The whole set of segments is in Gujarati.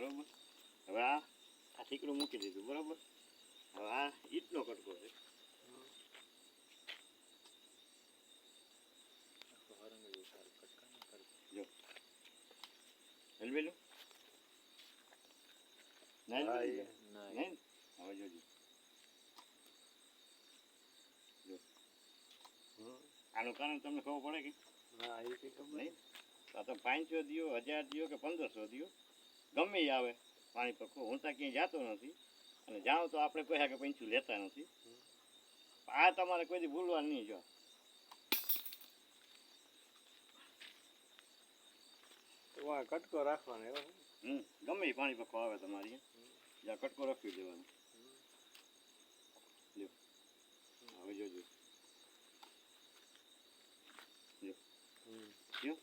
બરોબર. હવે આ ઠીકરું મૂકી દીધું બરોબર. હવે આ ઈંટનો કટકો છે. જો હલવેલું નહીં હવે જોજો જો આનું કારણ તમને ખબર પડે કે હા એ કંઈ ખબર નહીં. આ તો 500 દો 1000 દો કે 1500 દો ગમે એ આવે પાણી પક્કો. હું તો ક્યાંય જતો નથી અને જાઉં તો આપણે કોઈ કે પંચું લેતા નથી. આ તમારે કોઈ દી ભૂલવાનું નહીં. જો કટકો રાખવાનો એવો ગમે એ પાણી પક્કો આવે તમારી જ્યાં કટકો રાખી દેવાનો. જો હવે જોજો જો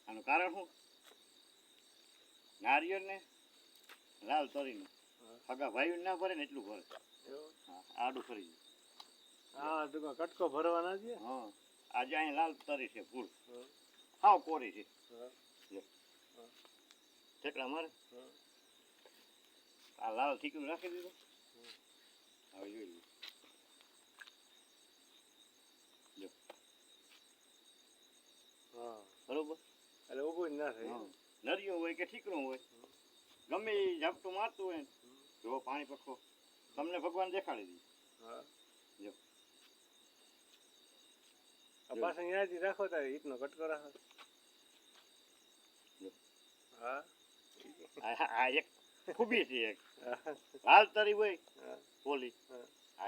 આનું કારણ શું? નારિયેળ ને લાલ તરીને હગા ભાઈ ના ભરે ને એટલું ભરે. હા આડું ફરી જાય. હા ટૂંકમાં કટકો ભરવાના છે. હા આજે અહીં લાલ તરી છે ફૂલ હાવ કોરી છે. ઠેકડા મારે આ લાલ ઠીકરું રાખી દીધું. હવે જોઈ લો જો હા બરોબર. એટલે ઊભું જ ના થાય. નરિયું હોય કે ઠીકરું હોય ગમે એ ઝાપટું મારતું હોય ને જો પાણી પક્કો તમને ભગવાન દેખાડી દે. હા જો પાછા અહીંયાથી રાખો તારે ઈટનો કટકો રાખો. હા આ એક ખૂબી છે. એક લાલ તરી હોય પોલી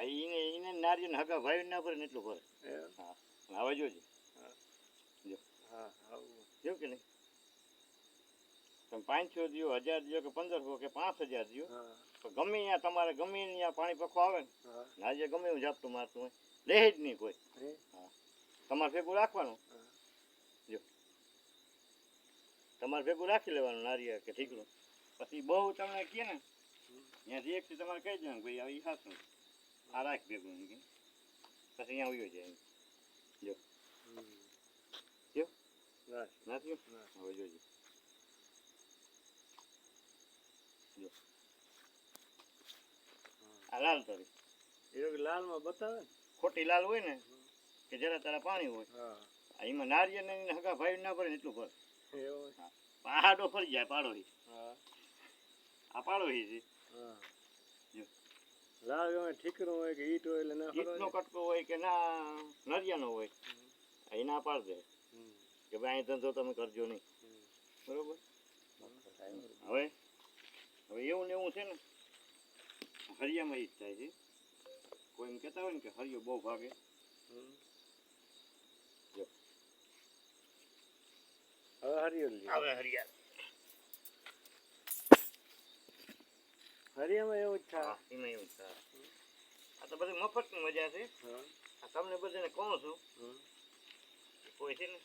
એને નારિયેળ હગા ભાઈ ના ભરે ને એટલું ભરે. હા હવે જોજો જો જો કે નહીં. તમે 500 દો 1000 દો કે 1500 કે 5000 દો તો ગમે ત્યાં તમારે ગમે ત્યાં પાણી પક્કો આવે ને આજે ગમે એવું ઝાપટું મારતું હોય લે જ નહીં કોઈ. હા તમારે ભેગું રાખવાનું. જો તમારે ભેગું રાખી લેવાનું નારિયેળ કે ઠીકરું. પછી બહુ તમને કહે ને ત્યાંથી એકથી તમારે કહી દેવાનું ભાઈ આવી હાથું આ રાખ ભેગું પછી અહીંયા આવ્યો જાય. જો જો નથી હવે જોજો જો આ લાલ તરી એ લાલમાં બતાવે ને ખોટી લાલ હોય ને કે જરા તારા પાણી હોય એમાં નારિયેળ ને હગા ભાઈ ના ભરે ને એટલું ભરે. પહાડો ફરી જાય પાડો. આ પાડો છે. જો લાલ ગમે ઠીકરું હોય કે ઈટ હોય એટલે ના ઈટનો કટકો હોય કે ના નરિયાનો હોય એ ના પાડ દે કે ભાઈ અહીં ધંધો તમે કરજો નહીં. બરોબર. હવે હવે એવું ને એવું છે ને હરિયામાં ઈ જ થાય છે. કોઈ એમ કહેતા હોય ને કે હરિયો બહુ ભાગે. જો હવે હરિયો હવે હરિયા હરિયામાં એવું જ થાય. એમાં એવું થાય. આ તો બધી મફતની મજા છે. આ તમને બધાને કહું છું કોઈ છે ને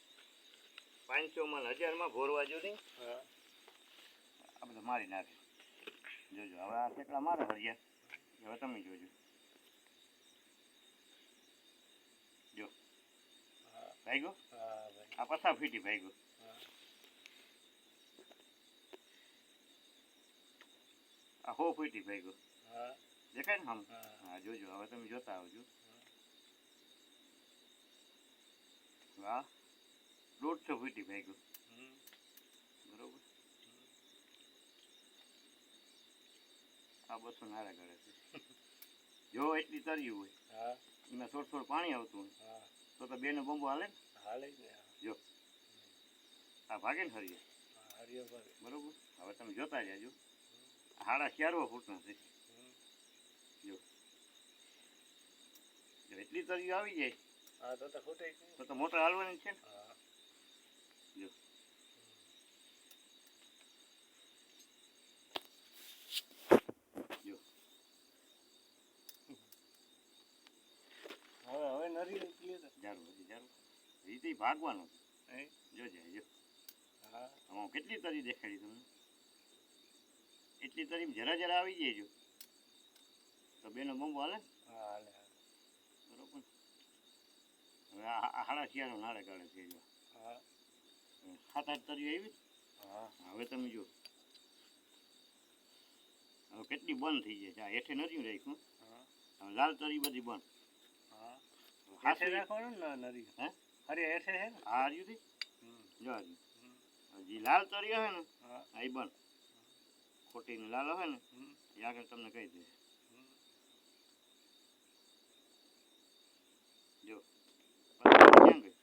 500માં 1000માં ભોરવા જો નહીં આ બધા મારી નાખે. જોજો હવે આ કેટલા મારે હરિયા હવે તમે જોજો. જો ભાઈ ગયો આ પછા ફીટી ભાઈ ગયો. આ હો ફીટી ભાઈ ગયો દેખાય ને. હા જોજો હવે તમે જોતા આવજો. વાહ 150 ફીટી ભાઈ ગયો. બરોબર. આ 200 નારા ગળે છે. જો એટલી તર્યું હોય એમાં થોડું પાણી આવતું હોય તો બેનો બંબો હાલે ને. જો આ ભાગે ને હરિયો બરોબર. હવે તમે જોતા જાજો. હાડા 4 ફૂટના છે. જો એટલી તર્યું આવી જાય તો મોટર હાલવાની છે ને. જો જો હવે નરિયેળ ક્લિયર જારું રીતે ભાગવાનું. જોજે જો આમાં કેટલી તરી દેખાડી તમને. એટલી તરી જરા જરા આવી જાય જો તો બેનો બંબો હાલે. બરોબર. હવે આ હાડા 4 નાળે કાઢે છે. જો 7-8 તરીઓ આવી. હવે તમે જો કેટલી બંધ થઈ જાય છે આ હેઠે નથી રાખ્યું હા હવે લાલ તરી બધી બંધ હા હેઠે હાસી રાખવાનું ને નરી હે અરે હેઠે હે ને આ રહ્યું થી હમ, જો આ રહ્યું. હમ, હજી લાલ તરી હે ને હા આ ઈ બંધ ખોટી ને લાલ હોય ને હમ, એ આગળ તમને કહી દે હમ. જો ક્યાં ગઈ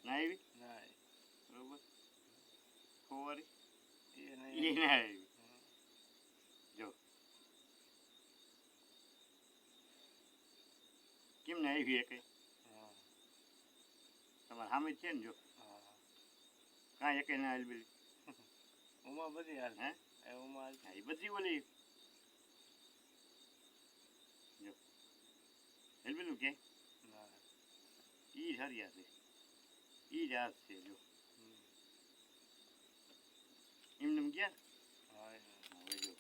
ના આવી ના બરોબર ફોવારી એ એ નહીં ના આવી હમ, જો કેમ ના આવી એ કઈ હા તમારે સામે જ છે ને જો હા કાંઈ એકે ના હાલ પેલી ઉમાં બધી હાલ હે એ ઉમાં હાલ હા, એ બધી ઓલી જો હેલ પેલું કે ના ઈ જ હરિયા છે ઈ જ હાથ છે જો હમ, એમને એમ ગયા હા હવે જો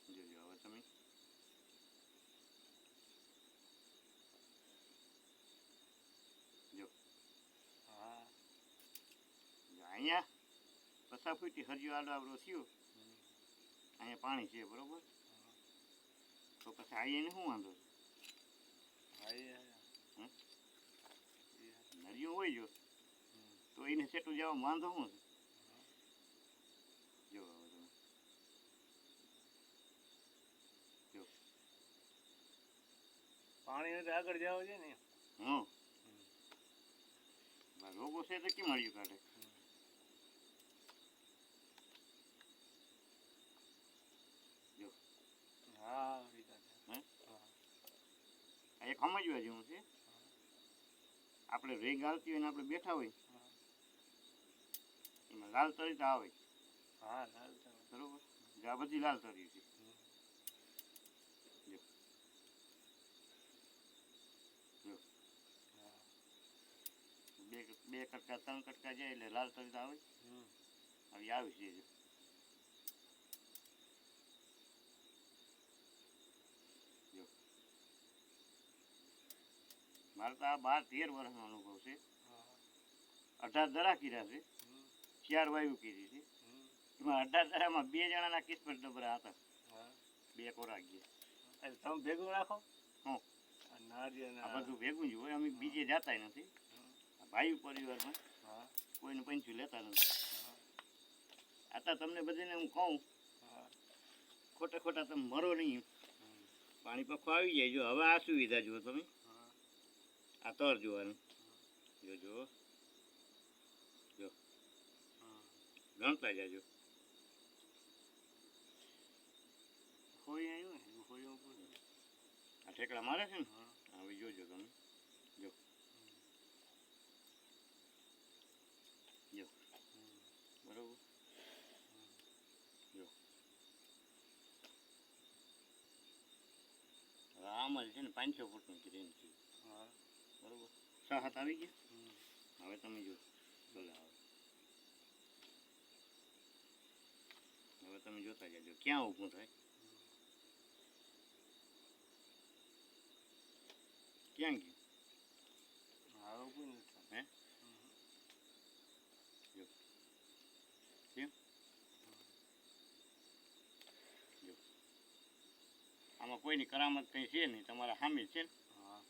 જોજો હવે તમે જો હા અહીંયા પસા ફૂટી હરિયો આડો આવડો થયો હમ, અહીંયા પાણી છે બરોબર હા તો પછી અહીંયા શું વાંધો હા એ હમ? એ નરિયો હોય જો હમ, તો એને સેટું જવા વાંધો શું છે હા. જો હવે તમે જો પાણી હોય તો આગળ જાવ છે ને હં હમ, રોગો છે તો કેમ હરિયું કાઢે હમ. જો હા વિકાસ હે હા આ એક સમજવા જેવું છે આપણે રેગ આવતી હોય ને આપણે બેઠા હોય હા એમાં લાલ તરી તો આવે હા લાલ તો બરોબર જો આ બધી લાલ તરી છે હમ, જો જો હા બે કટકા ત્રણ કટકા જાય એટલે લાલ તરી તો આવે હમ, આવી આવી છે જો જો મારે તો આ 12-13 વર્ષનો અનુભવ છે હા 18 દડા કર્યા છે હમ, 4 વાયુ કરી છે હમ, એમાં 18 દડામાં 2 જણાના કિસ્મત ડબરા હતા હા 2 કોરા ગયા એટલે તમે ભેગું રાખો હં આ નારિયેળ આ ના બધું ભેગું જ હોય અમે બીજે જતાય નથી હમ, આ ભાઈ પરિવારમાં હા કોઈને પંચું લેતા નથી હા આ તો તમને બધાને હું કહું હા ખોટા ખોટા તમે મરો નહીં હમ, પાણી પખો આવી જાય જો હવે આ સુવિધા જુઓ તમે હા આ તર જોવાનું જો જો જો હા ગણતા જાજો હોય આવ્યું ને હોય ઉપર આ ઠેકડા મારે છે ને હા હવે જોજો તમે જો જો હમ, બરોબર જો હવે આમાં છે ને 500 ફૂટની ટ્રેન છે હા બરોબર 6-7 આવી ગયા હમ, હવે તમે જો ભલે હવે તમે જોતા જાજો ક્યાં ઊભું થાય ક્યાં ગયું હા ઉપર નથી હે જો કેમ જો આમાં કોઈની કરામત કંઈ છે નહીં તમારા સામે છે ને હા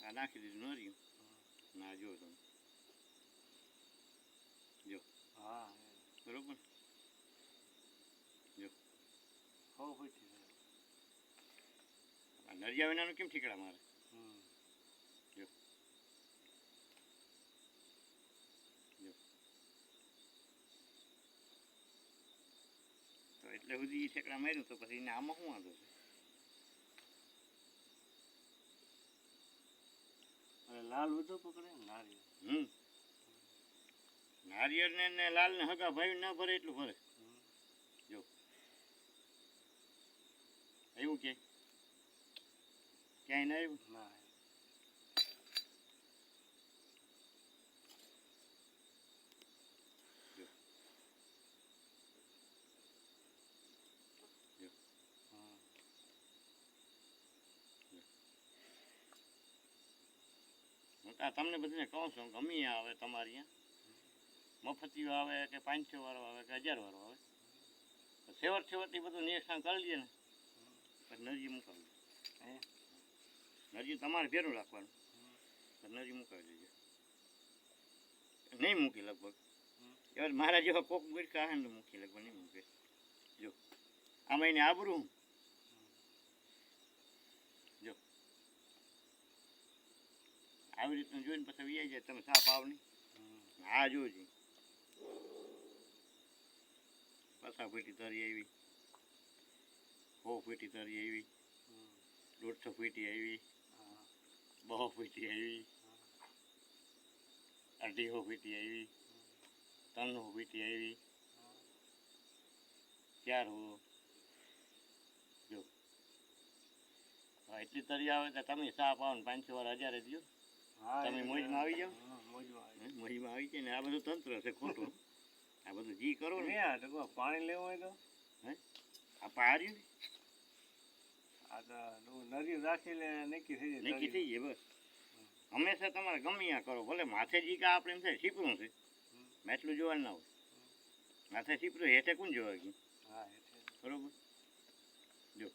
આ નાખી દીધું ન રહ્યું ના જો તમે જો હા બરોબર જો હો ફૂટી જાય આ નરિયા વિનાનું કેમ ઠીકડા મારે હમ જો જો તો એટલે સુધી ઠેકડા માર્યું તો પછી એને આમાં શું વાંધો છે અને લાલ વધુ પકડે ને નારિયેળ નારિયેળને ને લાલને હગા ભાઈ ના ભરે એટલું ભરે હમ, જો એવું ક્યાંય ના આવ્યું ના જો જો હમ હું તો આ તમને બધાને કહું છું ગમી આવે તમારી મફતીઓ આવે કે 500 વાળો આવે કે 1000 વાળો આવે, છેવટથી બધું નિરીક્ષણ કરી લઈએ ને પછી નરજી મુકાવી હે નરજી તમારે ભેરું રાખવાનું, તો નરજી મુકાવી દેજો. નહીં મૂકી લગભગ એવા મારા જેવા કોક મૂક્યા હે ને મૂકી લગભગ નહીં મૂકે. જો આમાં એને આબરું જો આવી રીતનું જોઈને પછી વી જાય તમે સાપ આવ નહીં. હા જોજો પાછા પેટી તરી આવી, 100 પેટી તરી આવી, 150 પેટી આવી, 200 પેટી આવી, 250 પેટી આવી, 300 પેટી આવી, 400. જો એટલી તરી આવે તો તમે સાપ આવો ને 500 વાર 1000 દો, તમે મોજમાં આવી જાઓ. મોજમાં આવી જાય ને આ બધું તંત્ર છે ખોટું. આ બધું જી કરો ને પાણી લેવું હોય તો હે આ પાર્યું આ તો નદી રાખી લે નક્કી થઈ જાય નક્કી થઈ જાય બસ. હંમેશા તમારે ગમે આ કરો, ભલે માથે જીકા આપણે એમ થાય શીપરું છે એટલું જોવાનું ના હોય. માથે શીપરું હેઠે કોણ જોવા ગયું હા બરોબર. જો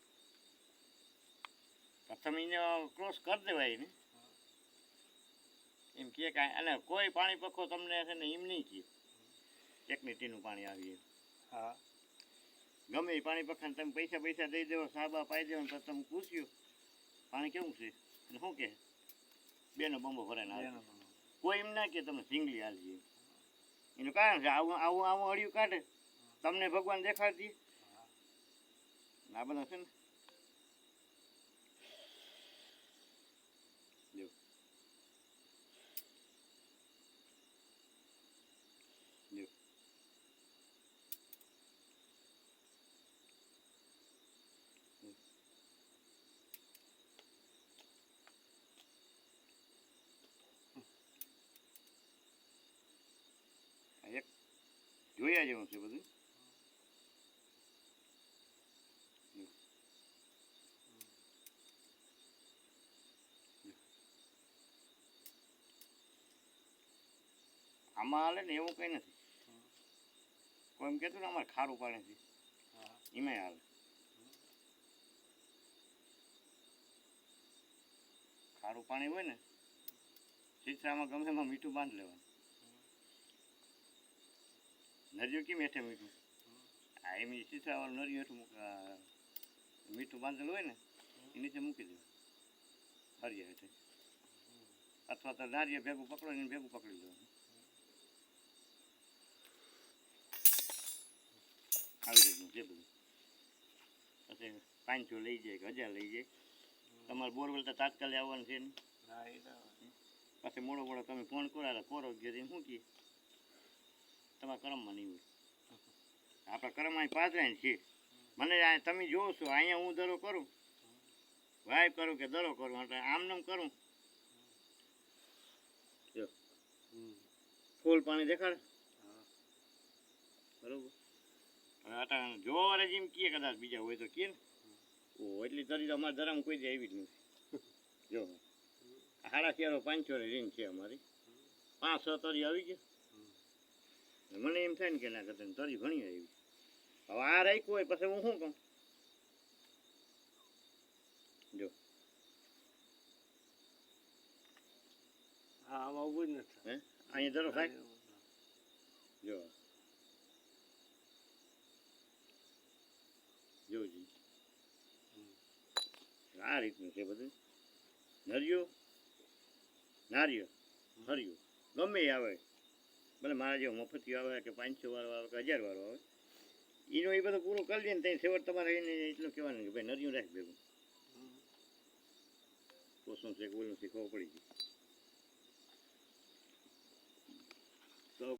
પ્રથમ એને ક્રોસ કરી દેવાય ને એમ કે કાંઈ, અને કોઈ પાણી પક્કો તમને છે ને એમ નહીં કહે એકની ટીનું પાણી આવી એમ. હા ગમે એ પાણી પખાને તમે પૈસા દઈ દેવો, સાબા પાઈ દેવો ને પછી તમે પૂછ્યું પાણી કેવું છે અને શું કહે બેનો બંબો ભરાઈને આવે. કોઈ એમ ના કે તમે સિંગલી હાલજી એમ. એનું કારણ છે આવું અળિયું કાઢે તમને ભગવાન દેખાડતી આ બધા છે ને. જો જો એક જોયા જેવું છે બધું. આમાં હાલે ને એવું કંઈ નથી. કોઈ એમ કહેતું ને અમારે ખારું પાણી છે એમાંય હાલે. ખારું પાણી હોય ને શીતળામાં ગમે એમાં મીઠું બાંધી લેવાનું. નરિયું કેમ હેઠે મીઠું આ એમ શીતળાવાળું નરિયું હેઠું મીઠું બાંધેલું હોય ને એ નીચે મૂકી દેવાનું હરિયા હેઠે, અથવા તો નારિયેળ ભેગું પકડો ને ભેગું પકડી લેવાનું. આવી રીતનું છે બધું. પછી 500 લઈ જાય કે 1000 લઈ જાય. તમારે બોરવેલ તો તાત્કાલિક આવવાનું છે ને. પછી મોડો તમે ફોન કરો કોરો ઘેરીને શું કહે તમારા કરમમાં નહીં હોય. આપણા કરમમાં પાછળ છે. મને તમે જોવો છો અહીંયા હું દરો કરું વાઇપ કરું કે દરો કરું એટલે આમ કરું જો ફૂલ પાણી દેખાડે બરોબર. હવે આટા જોવા વાળા જેમ કહે કદાચ બીજા હોય તો કહે ને ઓ એટલી તરી તો અમારા ધરામાં કોઈ જ આવી જ નથી. જો 550 રીંગ છે અમારી, 500 તરી આવી ગયા. મને એમ થાય ને કે ના કરતા તરી ઘણી આવી. હવે આ રાખ્યું હોય પછી હું શું કહું જો હા આમાં ઉભું જ નથી. હે અહીંયા ધરો થાય જો જોજી આ રીતનું છે બધું. નરિયો નારિયો હરિયો ગમે એ આવે ભલે મારા જેવો મફતી આવે કે 500 વાળો આવે કે 1000 વાળો આવે એનો એ બધું પૂરું કરી દે ને ત્યાં છેવટ તમારે એને એટલું કહેવાનું કે ભાઈ નરિયું રાખ ભેગું પોસું છે કે બોલું છે ખબર પડી ગઈ.